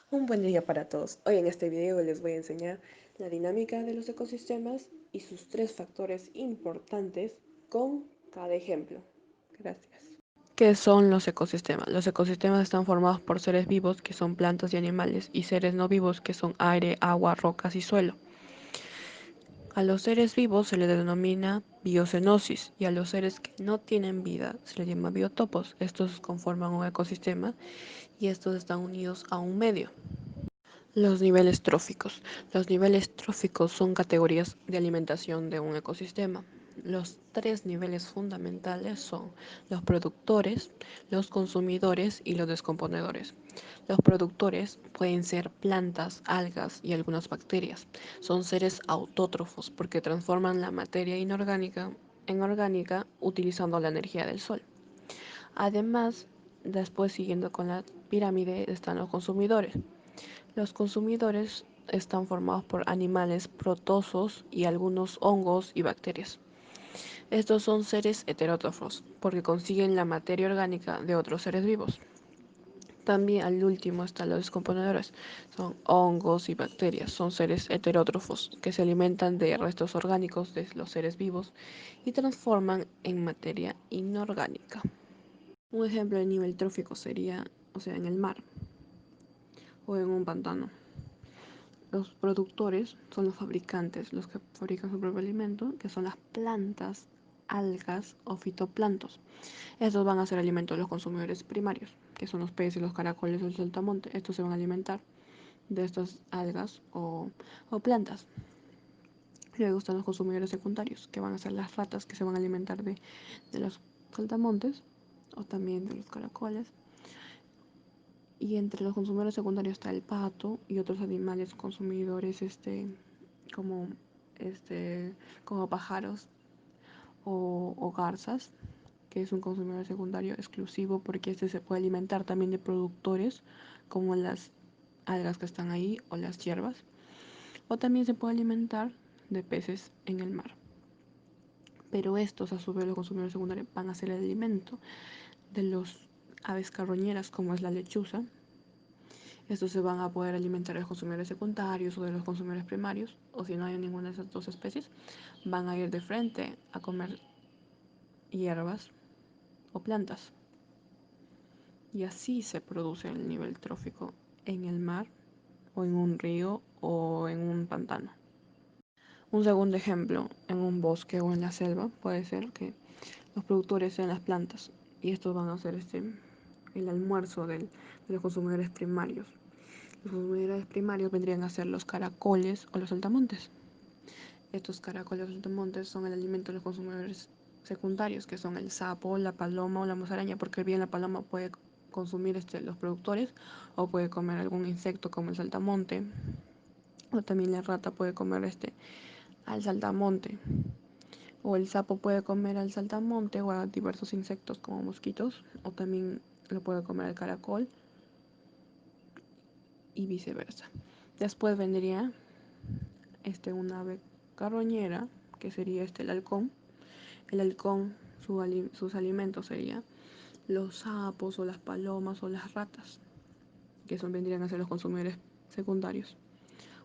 Un buen día para todos. Hoy en este video les voy a enseñar la dinámica de los ecosistemas y sus tres factores importantes con cada ejemplo. Gracias. ¿Qué son los ecosistemas? Los ecosistemas están formados por seres vivos, que son plantas y animales, y seres no vivos, que son aire, agua, rocas y suelo. A los seres vivos se les denomina biocenosis y a los seres que no tienen vida se les llama biotopos. Estos conforman un ecosistema y estos están unidos a un medio. Los niveles tróficos. Los niveles tróficos son categorías de alimentación de un ecosistema. Los tres niveles fundamentales son los productores, los consumidores y los descomponedores. Los productores pueden ser plantas, algas y algunas bacterias. Son seres autótrofos porque transforman la materia inorgánica en orgánica utilizando la energía del sol. Además, después siguiendo con la pirámide están los consumidores. Los consumidores están formados por animales protozoos y algunos hongos y bacterias. Estos son seres heterótrofos porque consiguen la materia orgánica de otros seres vivos. También al último están los descomponedores. Son hongos y bacterias. Son seres heterótrofos que se alimentan de restos orgánicos de los seres vivos y transforman en materia inorgánica. Un ejemplo de nivel trófico sería, en el mar o en un pantano. Los productores son los fabricantes, los que fabrican su propio alimento, que son las plantas, algas o fitoplanctos. Estos van a ser alimento de los consumidores primarios, que son los peces, los caracoles o el saltamonte. Estos se van a alimentar de estas algas o plantas. Luego están los consumidores secundarios, que van a ser las ratas, que se van a alimentar de los saltamontes o también de los caracoles. Y entre los consumidores secundarios está el pato y otros animales consumidores como, como pájaros o garzas, que es un consumidor secundario exclusivo porque este se puede alimentar también de productores como las algas que están ahí o las hierbas, o también se puede alimentar de peces en el mar. Pero estos, a su vez, los consumidores secundarios van a ser el alimento de los aves carroñeras, como es la lechuza. Estos se van a poder alimentar de los consumidores secundarios o de los consumidores primarios, o si no hay ninguna de esas dos especies, van a ir de frente a comer hierbas o plantas. Y así se produce el nivel trófico en el mar o en un río o en un pantano. Un segundo ejemplo, en un bosque o en la selva, puede ser que los productores sean las plantas y estos van a ser el almuerzo de los consumidores primarios. Los consumidores primarios vendrían a ser los caracoles o los saltamontes. Estos caracoles o saltamontes son el alimento de los consumidores secundarios, que son el sapo, la paloma o la musaraña, porque bien la paloma puede consumir los productores o puede comer algún insecto como el saltamonte, o también la rata puede comer al saltamonte, o el sapo puede comer al saltamonte o a diversos insectos como mosquitos, o también lo puede comer el caracol y viceversa. Después vendría un ave carroñera, que sería el halcón. El halcón, sus alimentos serían los sapos o las palomas o las ratas, que vendrían a ser los consumidores secundarios.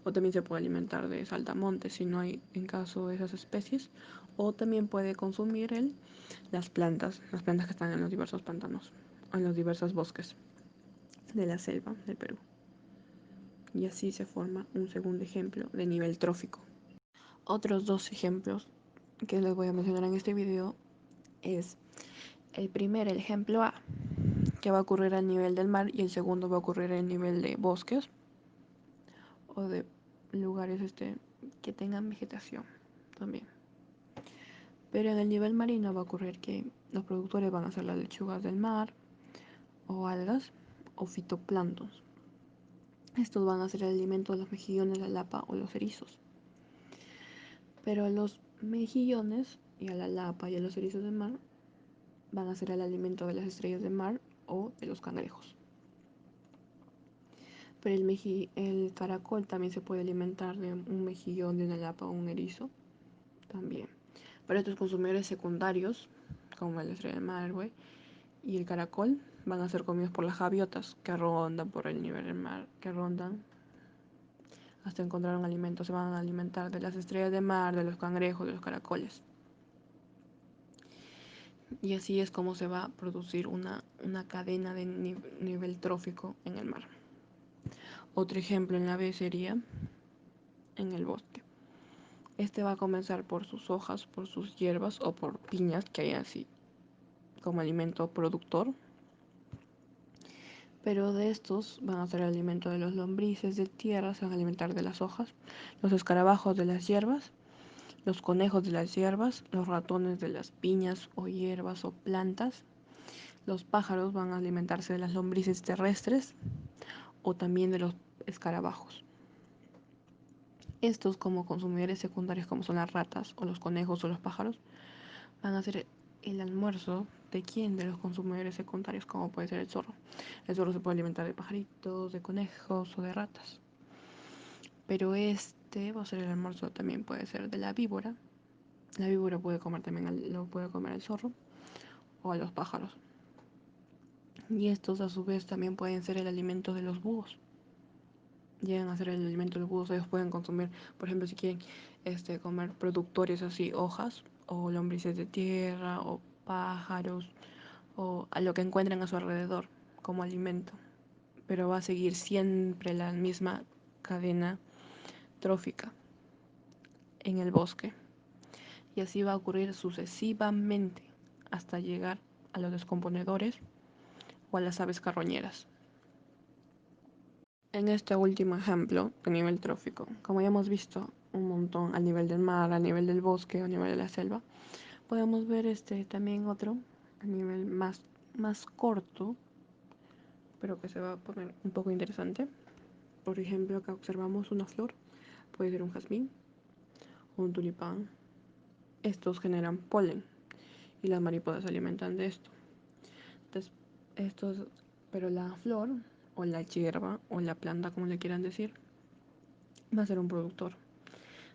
O también se puede alimentar de saltamontes si no hay en caso de esas especies. O también puede consumir las plantas que están en los diversos pantanos o en los diversos bosques de la selva del Perú. Y así se forma un segundo ejemplo de nivel trófico. Otros dos ejemplos que les voy a mencionar en este video es el ejemplo A, que va a ocurrir a nivel del mar, y el segundo va a ocurrir a nivel de bosques o de lugares que tengan vegetación también. Pero en el nivel marino va a ocurrir que los productores van a ser las lechugas del mar o algas o fitoplanctos. Estos van a ser el alimento de los mejillones, la lapa o los erizos. Pero a los mejillones y a la lapa y a los erizos del mar van a ser el alimento de las estrellas de mar o de los cangrejos. Pero el caracol también se puede alimentar de un mejillón, de una lapa o un erizo también. Pero estos consumidores secundarios, como el estrella de mar y el caracol, van a ser comidos por las gaviotas que rondan por el nivel del mar, que rondan hasta encontrar un alimento. Se van a alimentar de las estrellas de mar, de los cangrejos, de los caracoles. Y así es como se va a producir una cadena de nivel trófico en el mar. Otro ejemplo en la B sería en el bosque. Este va a comenzar por sus hojas, por sus hierbas o por piñas que hay así como alimento productor. Pero de estos van a ser el alimento de los lombrices de tierra, se van a alimentar de las hojas, los escarabajos de las hierbas, los conejos de las hierbas, los ratones de las piñas o hierbas o plantas. Los pájaros van a alimentarse de las lombrices terrestres o también de los escarabajos. Estos, como consumidores secundarios como son las ratas o los conejos o los pájaros, van a ser el almuerzo de quién, de los consumidores secundarios, como puede ser el zorro. El zorro se puede alimentar de pajaritos, de conejos o de ratas. Pero este va a ser el almuerzo también puede ser de la víbora. La víbora puede comer también, lo puede comer el zorro o a los pájaros. Y estos a su vez también pueden ser el alimento de los búhos. Llegan a ser el alimento de los búhos. Ellos pueden consumir, por ejemplo, si quieren comer productores así, hojas o lombrices de tierra o pájaros o a lo que encuentren a su alrededor como alimento. Pero va a seguir siempre la misma cadena trófica en el bosque. Y así va a ocurrir sucesivamente hasta llegar a los descomponedores o a las aves carroñeras. En este último ejemplo de nivel trófico, como ya hemos visto un montón a nivel del mar, a nivel del bosque, a nivel de la selva, podemos ver también otro a nivel más corto, pero que se va a poner un poco interesante. Por ejemplo, acá observamos una flor, puede ser un jazmín o un tulipán. Estos generan polen y las mariposas se alimentan de esto. Entonces, estos, pero la flor o la hierba o la planta, como le quieran decir, va a ser un productor.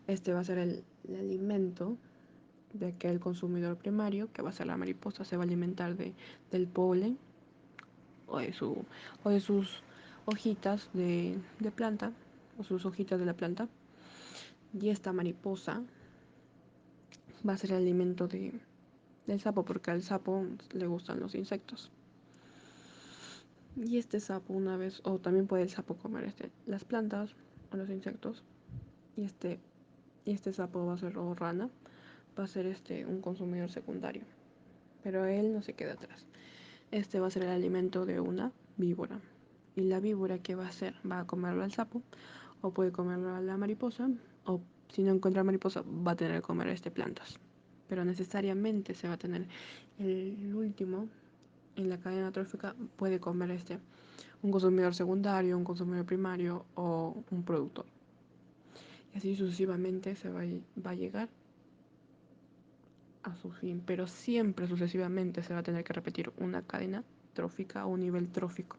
Este va a ser el alimento de aquel consumidor primario, que va a ser la mariposa. Se va a alimentar del polen o o de sus hojitas de planta, o sus hojitas de la planta. Y esta mariposa va a ser el alimento del sapo, porque al sapo le gustan los insectos. Y este sapo una vez, o también puede el sapo comer las plantas o los insectos. Y este sapo va a ser, o rana, va a ser un consumidor secundario. Pero él no se queda atrás. Este va a ser el alimento de una víbora. Y la víbora, ¿qué va a hacer? Va a comerlo al sapo, o puede comerlo a la mariposa, o si no encuentra mariposa, va a tener que comer plantas. Pero necesariamente se va a tener el último en la cadena trófica, puede comer un consumidor secundario, un consumidor primario o un productor. Y así sucesivamente va a llegar a su fin, pero siempre sucesivamente se va a tener que repetir una cadena trófica o un nivel trófico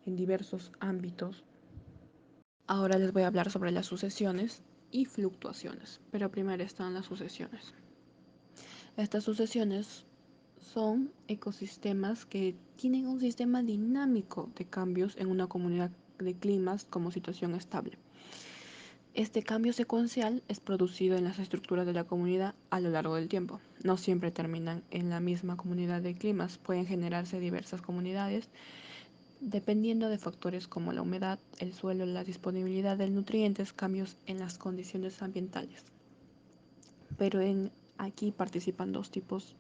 en diversos ámbitos. Ahora les voy a hablar sobre las sucesiones y fluctuaciones, pero primero están las sucesiones. Estas sucesiones son ecosistemas que tienen un sistema dinámico de cambios en una comunidad de climas como situación estable. Este cambio secuencial es producido en las estructuras de la comunidad a lo largo del tiempo. No siempre terminan en la misma comunidad de climas, pueden generarse diversas comunidades dependiendo de factores como la humedad, el suelo, la disponibilidad de nutrientes, cambios en las condiciones ambientales. Pero aquí participan dos tipos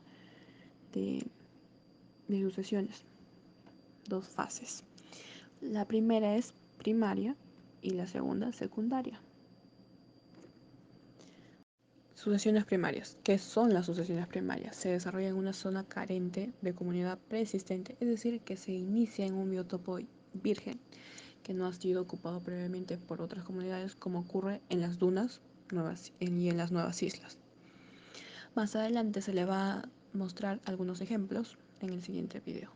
de, de sucesiones, dos fases. La primera es primaria y la segunda secundaria. Sucesiones primarias. ¿Qué son las sucesiones primarias? Se desarrolla en una zona carente de comunidad preexistente, es decir, que se inicia en un biotopo virgen que no ha sido ocupado previamente por otras comunidades, como ocurre en las dunas y en las nuevas islas. Más adelante se le va a mostrar algunos ejemplos en el siguiente video.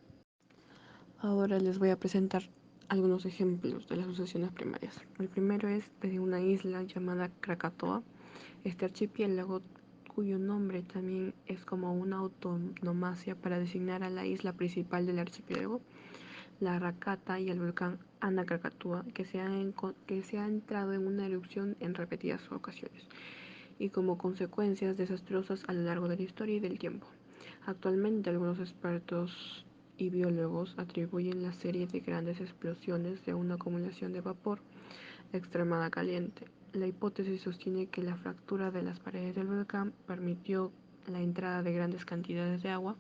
Ahora les voy a presentar algunos ejemplos de las sucesiones primarias. El primero es de una isla llamada Krakatoa. Este archipiélago cuyo nombre también es como una autonomacia para designar a la isla principal del archipiélago, la Rakata y el volcán Ana Krakatoa, que se ha entrado en una erupción en repetidas ocasiones y como consecuencias desastrosas a lo largo de la historia y del tiempo. Actualmente algunos expertos y biólogos atribuyen la serie de grandes explosiones de una acumulación de vapor extremada caliente. La hipótesis sostiene que la fractura de las paredes del volcán permitió la entrada de grandes cantidades de agua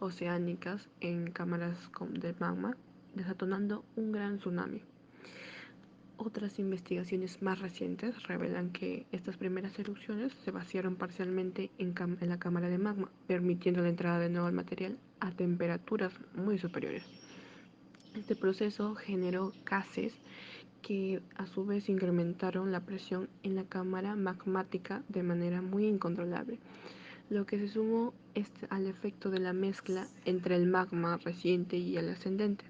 oceánicas en cámaras de magma, desatonando un gran tsunami. Otras investigaciones más recientes revelan que estas primeras erupciones se vaciaron parcialmente en la cámara de magma, permitiendo la entrada de nuevo al material a temperaturas muy superiores. Este proceso generó gases que a su vez incrementaron la presión en la cámara magmática de manera muy incontrolable, lo que se sumó al efecto de la mezcla entre el magma reciente y el ascendente.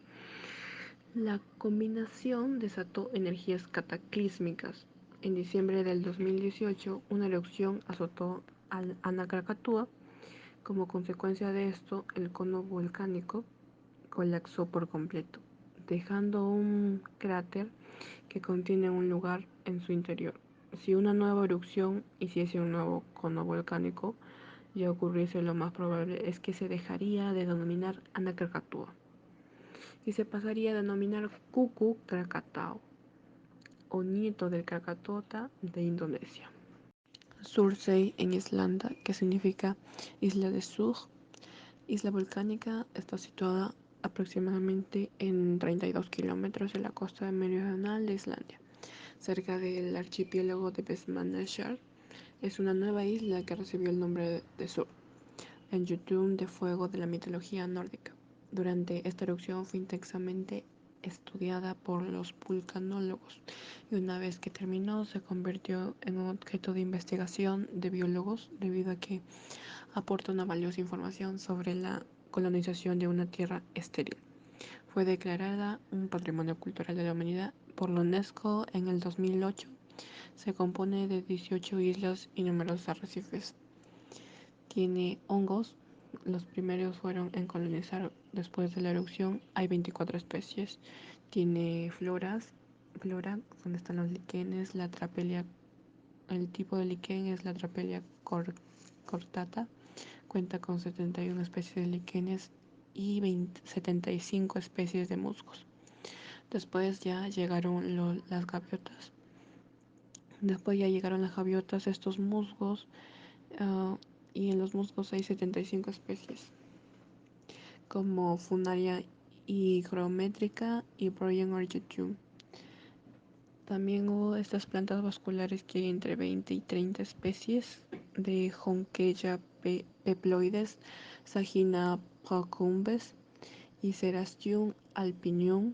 La combinación desató energías cataclísmicas. En diciembre del 2018, una erupción azotó al Ana Krakatoa. Como consecuencia de esto, el cono volcánico colapsó por completo, dejando un cráter que contiene un lugar en su interior. Si una nueva erupción hiciese un nuevo cono volcánico ya ocurriese, lo más probable es que se dejaría de denominar Ana Krakatoa y se pasaría a denominar Kuku Krakatau o nieto del Krakatota de Indonesia. Surtsey en Islanda, que significa isla de Sur, isla volcánica, está situada aproximadamente en 32 kilómetros de la costa meridional de Islandia, cerca del archipiélago de Vestmannaeyjar. Es una nueva isla que recibió el nombre de Sur, el Jotun de fuego de la mitología nórdica. Durante esta erupción fue intensamente estudiada por los vulcanólogos y una vez que terminó se convirtió en un objeto de investigación de biólogos debido a que aporta una valiosa información sobre la colonización de una tierra estéril. Fue declarada un patrimonio cultural de la humanidad por la UNESCO en el 2008. Se compone de 18 islas y numerosos arrecifes. Tiene hongos. Los primeros fueron en colonizar después de la erupción. Hay 24 especies. Tiene flora, donde están los líquenes, la trapelia. El tipo de líquen es la trapelia cortata. Cuenta con 71 especies de líquenes y 75 especies de musgos. Después ya llegaron las gaviotas. Después ya llegaron las gaviotas, estos musgos, uh, y en los musgos hay 75 especies, como Funaria hygrométrica y Broyen orchidium. También hubo estas plantas vasculares que hay entre 20 y 30 especies de Honkeya peploides, Sagina procumbens y Cerastium alpinium.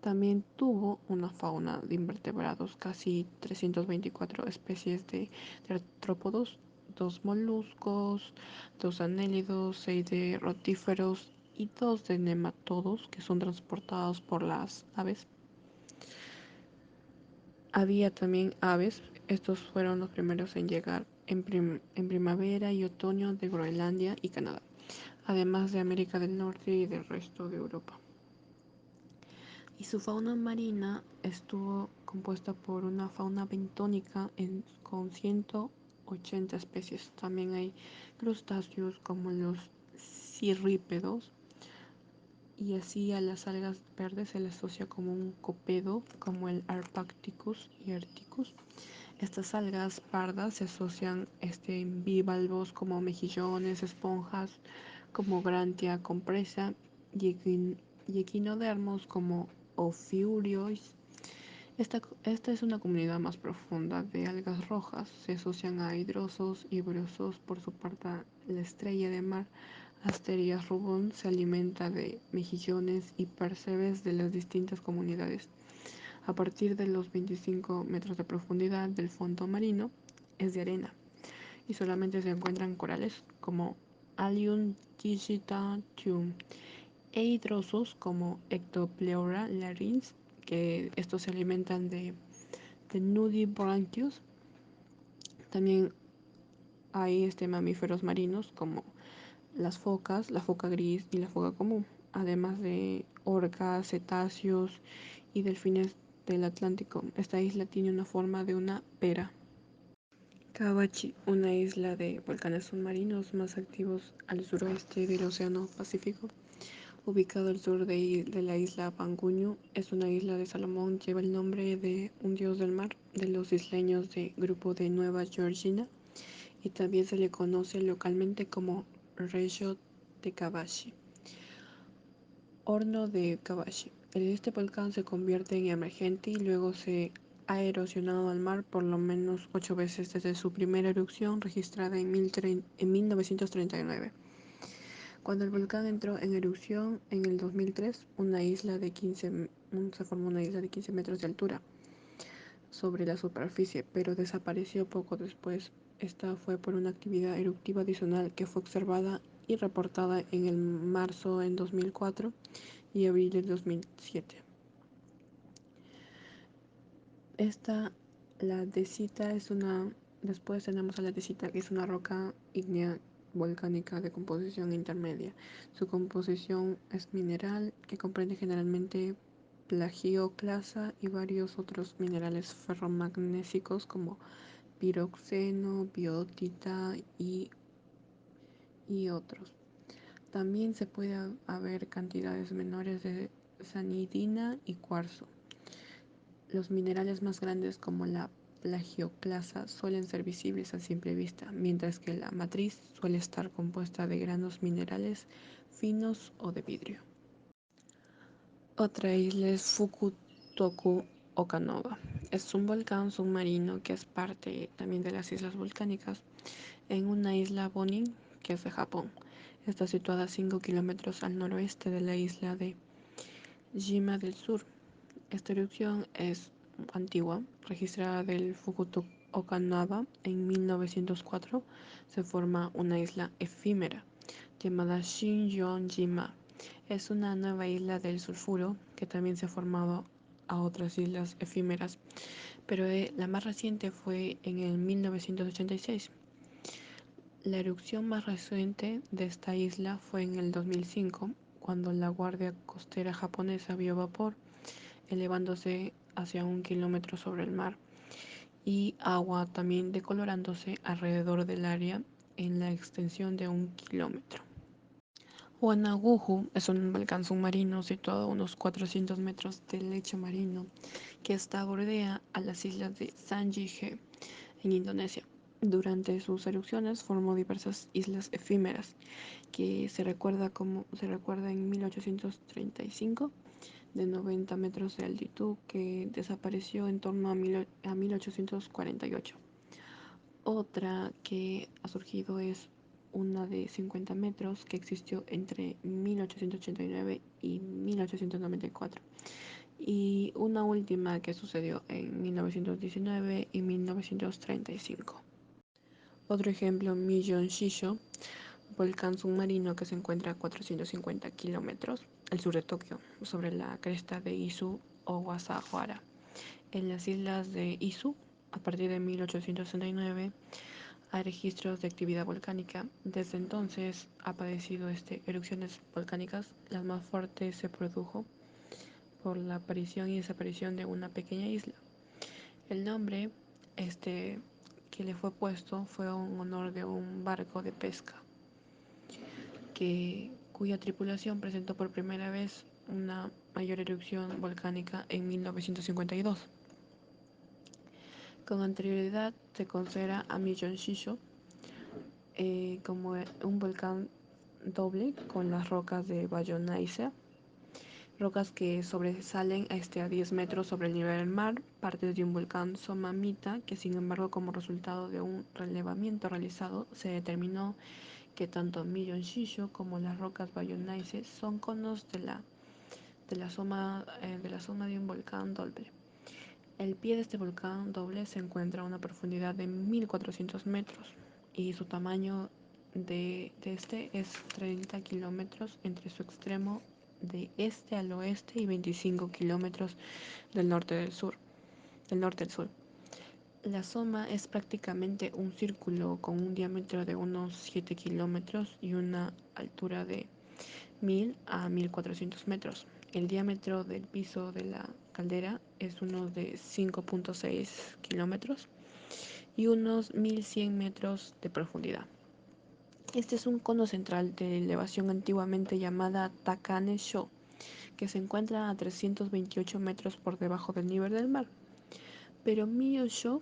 También tuvo una fauna de invertebrados, casi 324 especies de artrópodos, 2 moluscos, 2 anélidos, 6 de rotíferos y 2 de nematodos que son transportados por las aves. Había también aves, estos fueron los primeros en llegar en primavera y otoño de Groenlandia y Canadá, además de América del Norte y del resto de Europa. Y su fauna marina estuvo compuesta por una fauna bentónica con 180 especies. También hay crustáceos como los cirrípedos, y así a las algas verdes se les asocia como un copedo, como el Arpacticus y Articus. Estas algas pardas se asocian en bivalvos como mejillones, esponjas, como Grantia compresa, y equinodermos como Ophiurios. Esta es una comunidad más profunda de algas rojas. Se asocian a hidrosos y brosos. Por su parte, la estrella de mar Asterias rubrum se alimenta de mejillones y percebes de las distintas comunidades. A partir de los 25 metros de profundidad del fondo marino es de arena y solamente se encuentran corales como Allium digitatum e hidrosos como Ectopleura larynx, que estos se alimentan de Nudibranchius. También hay mamíferos marinos como las focas, la foca gris y la foca común, además de orcas, cetáceos y delfines del Atlántico. Esta isla tiene una forma de una pera. Kawachi, una isla de volcanes submarinos más activos al suroeste del Océano Pacífico, ubicado al sur de la isla Banguño, es una isla de Salomón, lleva el nombre de un dios del mar de los isleños del grupo de Nueva Georgina y también se le conoce localmente como Reggio de Kawachi, horno de Kawachi. Este volcán se convierte en emergente y luego se ha erosionado al mar por lo menos 8 veces desde su primera erupción registrada en 1939. Cuando el volcán entró en erupción en el 2003, se formó una isla de 15 metros de altura sobre la superficie, pero desapareció poco después. Esta fue por una actividad eruptiva adicional que fue observada y reportada en el marzo en 2004 y abril de 2007. Esta, la Desita es una, después tenemos a la Desita, que es una roca ígnea volcánica de composición intermedia. Su composición es mineral que comprende generalmente plagioclasa y varios otros minerales ferromagnésicos como piroxeno, biotita y otros. También se puede haber cantidades menores de sanidina y cuarzo. Los minerales más grandes como la plagioclasa suelen ser visibles a simple vista, mientras que la matriz suele estar compuesta de granos minerales finos o de vidrio. Otra isla es Fukutoku Okanawa. Es un volcán submarino que es parte también de las islas volcánicas en una isla Bonin que es de Japón. Está situada a 5 kilómetros al noroeste de la isla de Jima del Sur. Esta erupción es antigua, registrada del Fukuto Okanawa en 1904. Se forma una isla efímera llamada Shinyon-jima. Es una nueva isla del sulfuro que también se ha formado a otras islas efímeras, pero la más reciente fue en el 1986. La erupción más reciente de esta isla fue en el 2005, cuando la Guardia Costera japonesa vio vapor elevándose hacia 1 kilómetro sobre el mar y agua también decolorándose alrededor del área en la extensión de 1 kilómetro. Wanaguhu es un volcán submarino situado a unos 400 metros del lecho marino que está bordea a las islas de Sangihe en Indonesia. Durante sus erupciones formó diversas islas efímeras que se recuerda en 1835 de 90 metros de altitud que desapareció en torno a 1848. Otra que ha surgido es una de 50 metros que existió entre 1889 y 1894. Y una última que sucedió en 1919 y 1935. Otro ejemplo, Millon Shisho, volcán submarino que se encuentra a 450 kilómetros al sur de Tokio, sobre la cresta de Izu o Wasahuara. En las islas de Izu, a partir de 1869, hay registros de actividad volcánica. Desde entonces ha padecido erupciones volcánicas. Las más fuertes se produjo por la aparición y desaparición de una pequeña isla. El nombre que le fue puesto fue en honor de un barco de pesca cuya tripulación presentó por primera vez una mayor erupción volcánica en 1952. Con anterioridad se considera a Millon Shisho como un volcán doble con las rocas de Ballonaiza, rocas que sobresalen a 10 metros sobre el nivel del mar, partes de un volcán somamita que sin embargo como resultado de un relevamiento realizado se determinó que tanto Millon Shisho como las rocas Ballonaize son conos de la soma de un volcán doble. El pie de este volcán doble se encuentra a una profundidad de 1400 metros y su tamaño de este es 30 kilómetros entre su extremo de este al oeste y 25 kilómetros del norte al sur. La Soma es prácticamente un círculo con un diámetro de unos 7 kilómetros y una altura de 1000 a 1400 metros. El diámetro del piso de la caldera es unos de 5.6 kilómetros y unos 1100 metros de profundidad. Este es un cono central de elevación antiguamente llamada Takane-sho, que se encuentra a 328 metros por debajo del nivel del mar. Pero Miyosho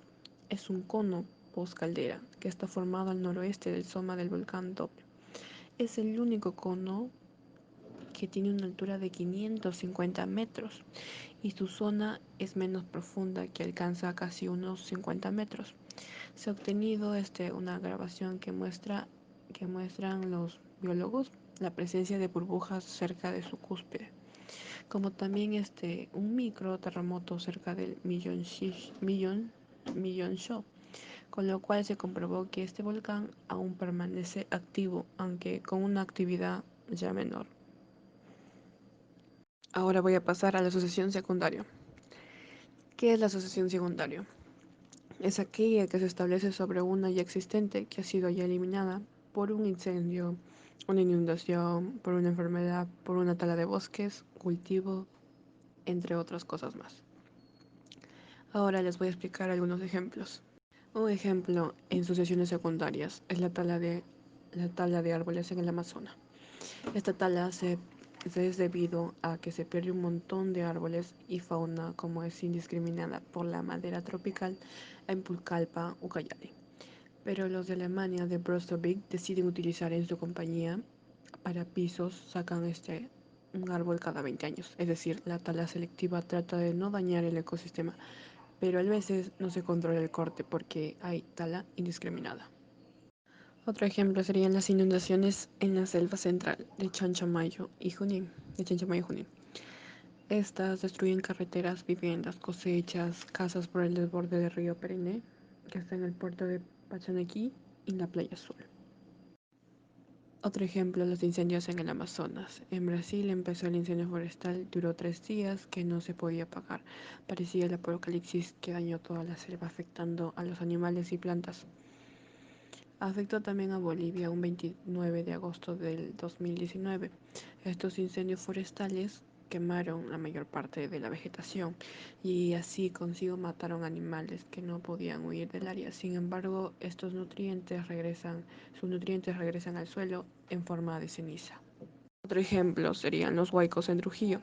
es un cono post-caldera que está formado al noroeste del Soma del volcán Doble. Es el único cono que tiene una altura de 550 metros y su zona es menos profunda, que alcanza casi unos 50 metros. Se ha obtenido una grabación que muestran los biólogos la presencia de burbujas cerca de su cúspide, como también un micro terremoto cerca del Millón Show, con lo cual se comprobó que este volcán aún permanece activo, aunque con una actividad ya menor. Ahora voy a pasar a la asociación secundaria. ¿Qué es la asociación secundaria? Es aquella que se establece sobre una ya existente que ha sido ya eliminada por un incendio, una inundación, por una enfermedad, por una tala de bosques, cultivo, entre otras cosas más. Ahora les voy a explicar algunos ejemplos. Un ejemplo en sucesiones secundarias es la tala de árboles en el Amazonas. Esta es debido a que se pierde un montón de árboles y fauna como es indiscriminada por la madera tropical en Pucallpa, Ucayali. Pero los de Alemania de Brunswick deciden utilizar en su compañía para pisos, sacan un árbol cada 20 años. Es decir, la tala selectiva trata de no dañar el ecosistema, pero a veces no se controla el corte porque hay tala indiscriminada. Otro ejemplo serían las inundaciones en la selva central de Chanchamayo y Junín, Estas destruyen carreteras, viviendas, cosechas, casas por el desborde del río Periné, que está en el puerto de Pachanequí y la playa Azul. Otro ejemplo, los incendios en el Amazonas. En Brasil empezó el incendio forestal, duró 3 días que no se podía apagar. Parecía el apocalipsis que dañó toda la selva, afectando a los animales y plantas. Afectó también a Bolivia un 29 de agosto del 2019. Estos incendios forestales quemaron la mayor parte de la vegetación y así consigo mataron animales que no podían huir del área. Sin embargo, sus nutrientes regresan al suelo en forma de ceniza. Otro ejemplo serían los huaicos en Trujillo.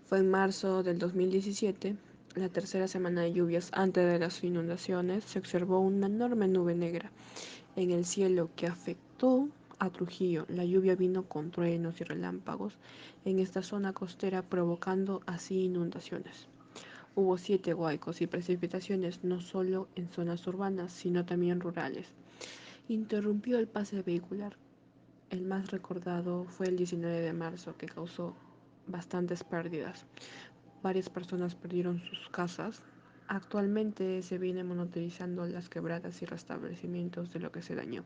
Fue en marzo del 2017, la tercera semana de lluvias antes de las inundaciones, se observó una enorme nube negra en el cielo que afectó a Trujillo. La lluvia vino con truenos y relámpagos en esta zona costera, provocando así inundaciones. Hubo 7 huaicos y precipitaciones no solo en zonas urbanas, sino también rurales. Interrumpió el pase vehicular. El más recordado fue el 19 de marzo, que causó bastantes pérdidas. Varias personas perdieron sus casas. Actualmente se vienen monitorizando las quebradas y restablecimientos de lo que se dañó.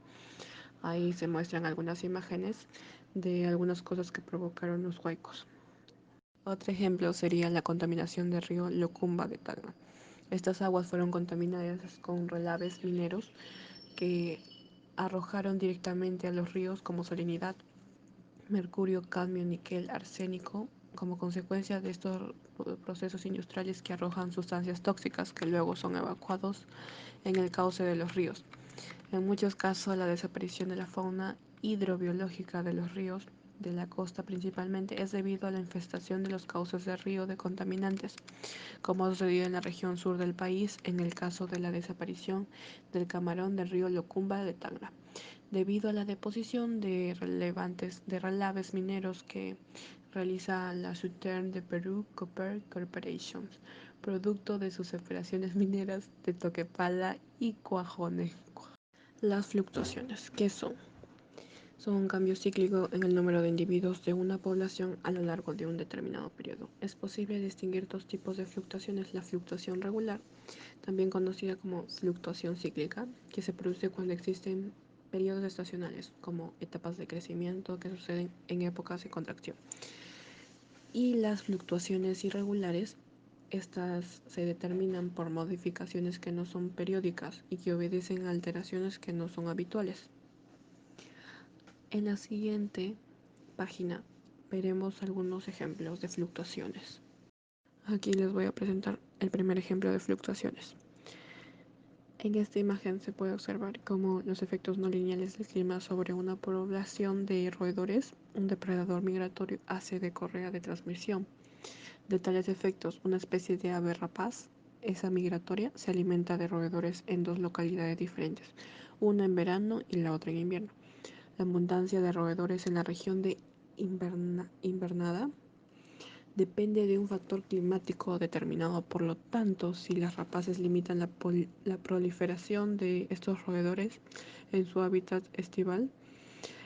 Ahí se muestran algunas imágenes de algunas cosas que provocaron los huaicos. Otro ejemplo sería la contaminación del río Locumba de Tacna. Estas aguas fueron contaminadas con relaves mineros que arrojaron directamente a los ríos como salinidad, mercurio, cadmio, níquel, arsénico, como consecuencia de estos procesos industriales que arrojan sustancias tóxicas que luego son evacuados en el cauce de los ríos. En muchos casos, la desaparición de la fauna hidrobiológica de los ríos de la costa principalmente es debido a la infestación de los cauces de río de contaminantes, como ha sucedido en la región sur del país en el caso de la desaparición del camarón del río Locumba de Tacna, debido a la deposición de relaves mineros que realiza la Southern de Perú Copper Corporation, producto de sus operaciones mineras de Toquepala y Cuajone. Las fluctuaciones, ¿qué son? Son un cambio cíclico en el número de individuos de una población a lo largo de un determinado periodo. Es posible distinguir dos tipos de fluctuaciones: la fluctuación regular, también conocida como fluctuación cíclica, que se produce cuando existen periodos estacionales, como etapas de crecimiento que suceden en épocas de contracción. Y las fluctuaciones irregulares Estas se determinan por modificaciones que no son periódicas y que obedecen a alteraciones que no son habituales. En la siguiente página veremos algunos ejemplos de fluctuaciones. Aquí les voy a presentar el primer ejemplo de fluctuaciones. En esta imagen se puede observar cómo los efectos no lineales del clima sobre una población de roedores, un depredador migratorio, hace de correa de transmisión. De tales efectos, una especie de ave rapaz, esa migratoria, se alimenta de roedores en dos localidades diferentes, una en verano y la otra en invierno. La abundancia de roedores en la región de invernada depende de un factor climático determinado. Por lo tanto, si las rapaces limitan la proliferación de estos roedores en su hábitat estival,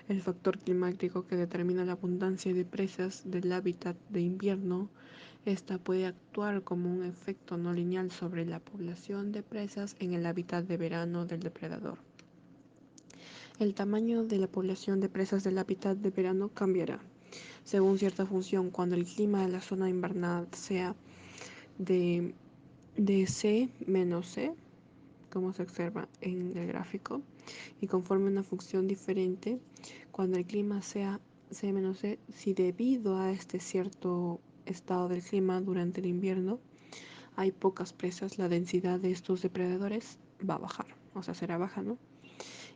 el factor climático que determina la abundancia de presas del hábitat de invierno, esta puede actuar como un efecto no lineal sobre la población de presas en el hábitat de verano del depredador. El tamaño de la población de presas del hábitat de verano cambiará según cierta función cuando el clima de la zona invernal sea de C menos C, como se observa en el gráfico, y conforme una función diferente cuando el clima sea C menos C, si debido a este cierto estado del clima durante el invierno hay pocas presas, la densidad de estos depredadores va a bajar, o sea, será baja, ¿no?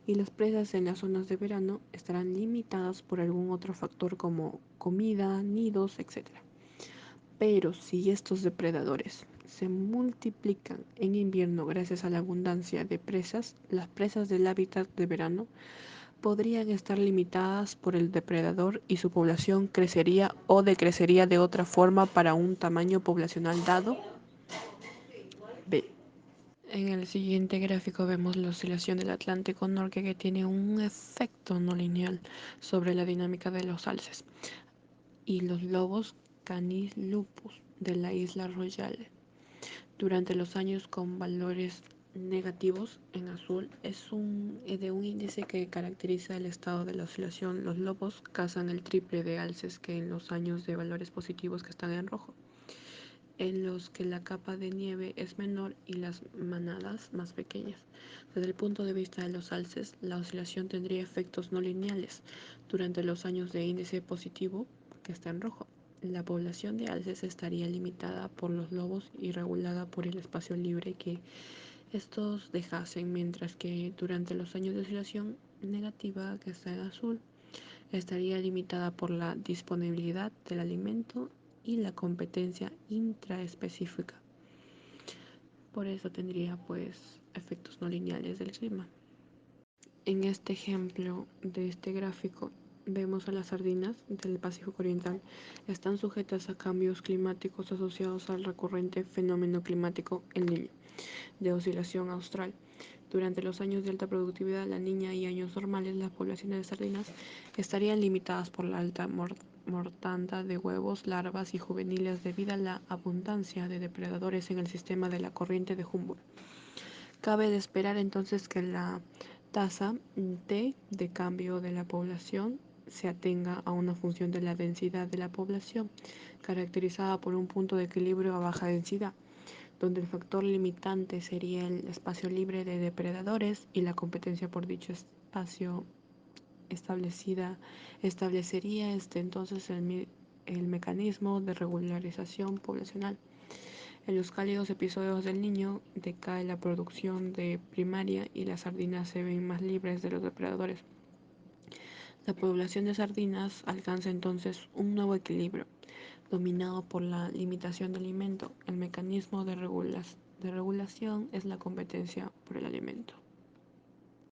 Y las presas en las zonas de verano estarán limitadas por algún otro factor como comida, nidos, etc. Pero si estos depredadores se multiplican en invierno gracias a la abundancia de presas, las presas del hábitat de verano podrían estar limitadas por el depredador y su población crecería o decrecería de otra forma para un tamaño poblacional dado B. En el siguiente gráfico vemos la oscilación del Atlántico Norte que tiene un efecto no lineal sobre la dinámica de los alces y los lobos Canis lupus de la isla Royale. Durante los años con valores negativos en azul es de un índice que caracteriza el estado de la oscilación. Los lobos cazan el triple de alces que en los años de valores positivos que están en rojo, en los que la capa de nieve es menor y las manadas más pequeñas. Desde el punto de vista de los alces, la oscilación tendría efectos no lineales. Durante los años de índice positivo, que está en rojo, la población de alces estaría limitada por los lobos y regulada por el espacio libre que estos dejasen, mientras que durante los años de oscilación negativa, que está en azul, estaría limitada por la disponibilidad del alimento y la competencia intraespecífica. Por eso tendría pues efectos no lineales del clima. En este ejemplo de este gráfico vemos a las sardinas del Pacífico Oriental están sujetas a cambios climáticos asociados al recurrente fenómeno climático El Niño de oscilación austral. Durante los años de alta productividad, la niña y años normales, las poblaciones de sardinas estarían limitadas por la alta mortandad de huevos, larvas y juveniles debido a la abundancia de depredadores en el sistema de la corriente de Humboldt. Cabe de esperar entonces que la tasa T de cambio de la población se atenga a una función de la densidad de la población, caracterizada por un punto de equilibrio a baja densidad, donde el factor limitante sería el espacio libre de depredadores y la competencia por dicho espacio establecería entonces el mecanismo de regularización poblacional. En los cálidos episodios del Niño decae la producción de primaria y las sardinas se ven más libres de los depredadores. La población de sardinas alcanza entonces un nuevo equilibrio, dominado por la limitación de alimento. El mecanismo de regulación es la competencia por el alimento.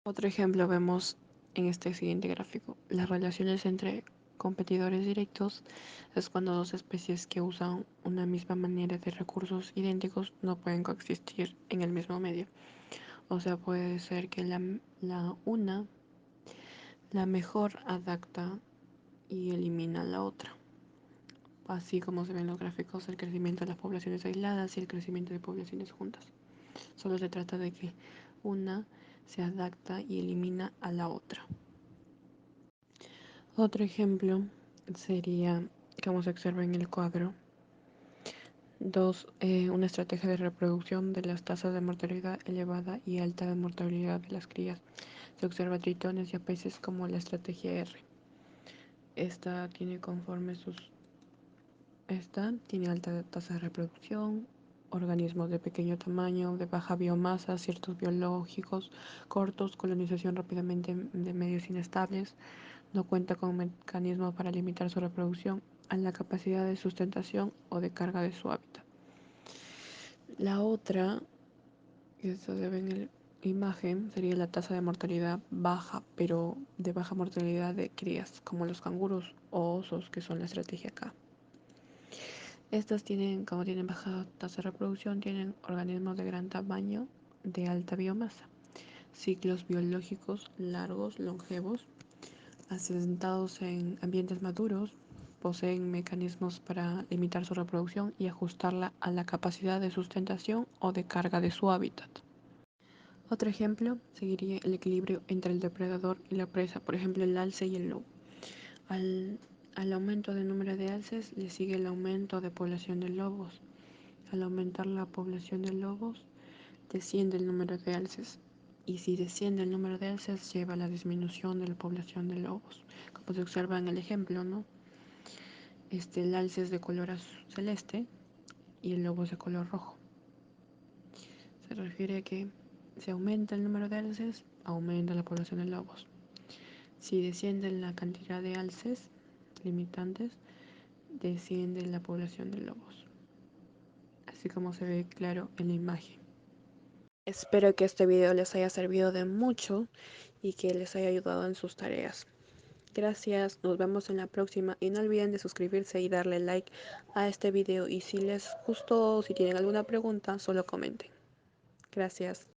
Otro ejemplo vemos en este siguiente gráfico. Las relaciones entre competidores directos es cuando dos especies que usan una misma manera de recursos idénticos no pueden coexistir en el mismo medio. O sea, puede ser que la mejor adapta y elimina a la otra. Así como se ven los gráficos, el crecimiento de las poblaciones aisladas y el crecimiento de poblaciones juntas. Solo se trata de que una se adapta y elimina a la otra. Otro ejemplo sería, como se observa en el cuadro, 2. Una estrategia de reproducción de las tasas de mortalidad elevada y alta de mortalidad de las crías. Se observa tritones y a peces como la estrategia R. Esta tiene conforme sus... Esta tiene alta tasa de reproducción, organismos de pequeño tamaño, de baja biomasa, ciertos biológicos cortos, colonización rápidamente de medios inestables, no cuenta con mecanismos para limitar su reproducción a la capacidad de sustentación o de carga de su hábitat. La otra, que se ve en la imagen, sería la tasa de mortalidad baja, pero de baja mortalidad de crías, como los canguros o osos, que son la estrategia acá. Estas tienen, como tienen baja tasa de reproducción, tienen organismos de gran tamaño, de alta biomasa, ciclos biológicos largos, longevos, asentados en ambientes maduros, poseen mecanismos para limitar su reproducción y ajustarla a la capacidad de sustentación o de carga de su hábitat. Otro ejemplo seguiría el equilibrio entre el depredador y la presa, por ejemplo el alce y el lobo. Al, al aumento del número de alces le sigue el aumento de población de lobos. Al aumentar la población de lobos, desciende el número de alces. Y si desciende el número de alces, lleva a la disminución de la población de lobos. Como se observa en el ejemplo, ¿no? El alce es de color celeste y el lobo es de color rojo. Se refiere a que si aumenta el número de alces, aumenta la población de lobos. Si desciende la cantidad de alces limitantes, desciende la población de lobos. Así como se ve claro en la imagen. Espero que este video les haya servido de mucho y que les haya ayudado en sus tareas. Gracias, nos vemos en la próxima y no olviden de suscribirse y darle like a este video y si les gustó o si tienen alguna pregunta, solo comenten. Gracias.